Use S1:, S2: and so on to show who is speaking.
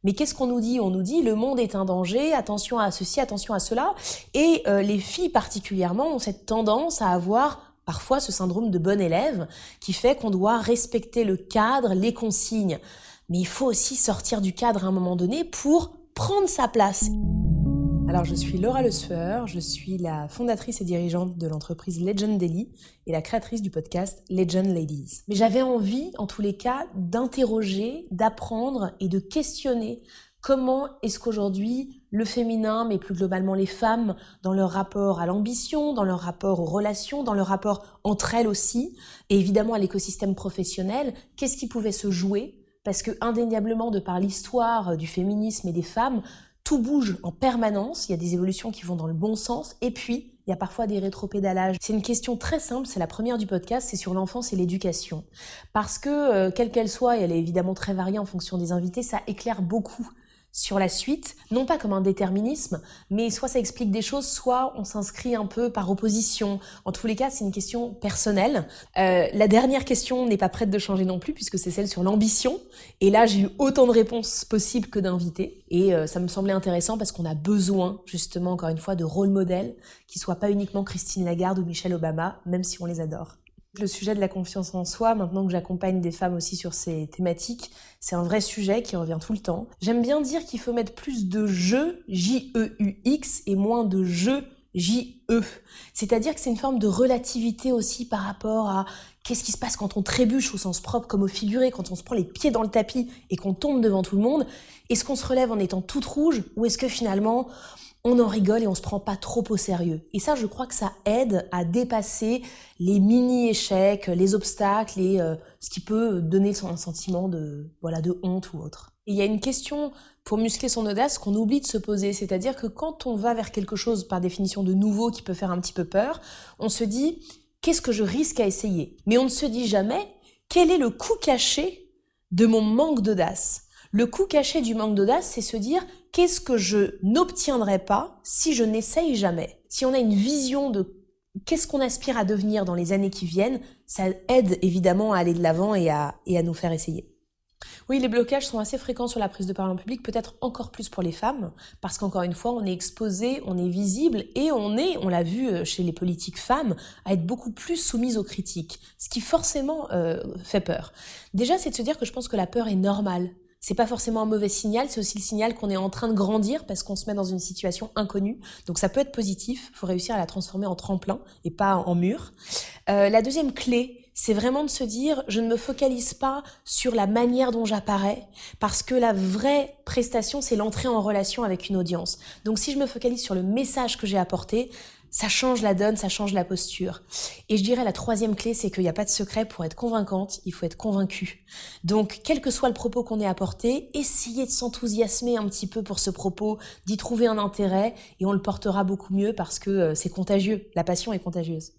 S1: Mais qu'est-ce qu'on nous dit? On nous dit le monde est un danger, attention à ceci, attention à cela. Et les filles particulièrement ont cette tendance à avoir parfois ce syndrome de bon élève qui fait qu'on doit respecter le cadre, les consignes. Mais il faut aussi sortir du cadre à un moment donné pour prendre sa place. Alors je suis Laura Le Sueur, je suis la fondatrice et dirigeante de l'entreprise Legend Daily et la créatrice du podcast Legend Ladies. Mais j'avais envie, en tous les cas, d'interroger, d'apprendre et de questionner comment est-ce qu'aujourd'hui le féminin, mais plus globalement les femmes, dans leur rapport à l'ambition, dans leur rapport aux relations, dans leur rapport entre elles aussi, et évidemment à l'écosystème professionnel, qu'est-ce qui pouvait se jouer? Parce que indéniablement, de par l'histoire du féminisme et des femmes, tout bouge en permanence, il y a des évolutions qui vont dans le bon sens, et puis il y a parfois des rétropédalages. C'est une question très simple, c'est la première du podcast, c'est sur l'enfance et l'éducation. Parce que, quelle qu'elle soit, et elle est évidemment très variée en fonction des invités, ça éclaire beaucoup sur la suite, non pas comme un déterminisme, mais soit ça explique des choses, soit on s'inscrit un peu par opposition. En tous les cas, c'est une question personnelle. La dernière question n'est pas prête de changer non plus, puisque c'est celle sur l'ambition. Et là, j'ai eu autant de réponses possibles que d'invités. Et ça me semblait intéressant parce qu'on a besoin, justement, encore une fois, de rôle modèle qui soient pas uniquement Christine Lagarde ou Michelle Obama, même si on les adore. Le sujet de la confiance en soi, maintenant que j'accompagne des femmes aussi sur ces thématiques, c'est un vrai sujet qui revient tout le temps. J'aime bien dire qu'il faut mettre plus de je, J-E-U-X, et moins de je, J-E. C'est-à-dire que c'est une forme de relativité aussi par rapport à qu'est-ce qui se passe quand on trébuche au sens propre comme au figuré, quand on se prend les pieds dans le tapis et qu'on tombe devant tout le monde. Est-ce qu'on se relève en étant toute rouge ou est-ce que finalement on en rigole et on se prend pas trop au sérieux? Et ça, je crois que ça aide à dépasser les mini-échecs, les obstacles et ce qui peut donner un sentiment de honte ou autre. Et il y a une question pour muscler son audace qu'on oublie de se poser, c'est-à-dire que quand on va vers quelque chose par définition de nouveau qui peut faire un petit peu peur, on se dit qu'est-ce que je risque à essayer? Mais on ne se dit jamais quel est le coût caché de mon manque d'audace. Le coût caché du manque d'audace, c'est se dire qu'est-ce que je n'obtiendrai pas si je n'essaye jamais. Si on a une vision de qu'est-ce qu'on aspire à devenir dans les années qui viennent, ça aide évidemment à aller de l'avant et à nous faire essayer. Oui, les blocages sont assez fréquents sur la prise de parole en public, peut-être encore plus pour les femmes, parce qu'encore une fois, on est exposé, on est visible et on l'a vu chez les politiques femmes, à être beaucoup plus soumises aux critiques, ce qui forcément fait peur. Déjà, c'est de se dire que je pense que la peur est normale. C'est pas forcément un mauvais signal, c'est aussi le signal qu'on est en train de grandir parce qu'on se met dans une situation inconnue. Donc ça peut être positif, il faut réussir à la transformer en tremplin et pas en mur. La deuxième clé, c'est vraiment de se dire je ne me focalise pas sur la manière dont j'apparais parce que la vraie prestation, c'est l'entrée en relation avec une audience. Donc si je me focalise sur le message que j'ai apporté, ça change la donne, ça change la posture. Et je dirais la troisième clé, c'est qu'il n'y a pas de secret pour être convaincante, il faut être convaincu. Donc, quel que soit le propos qu'on ait apporté, essayez de s'enthousiasmer un petit peu pour ce propos, d'y trouver un intérêt, et on le portera beaucoup mieux parce que c'est contagieux, la passion est contagieuse.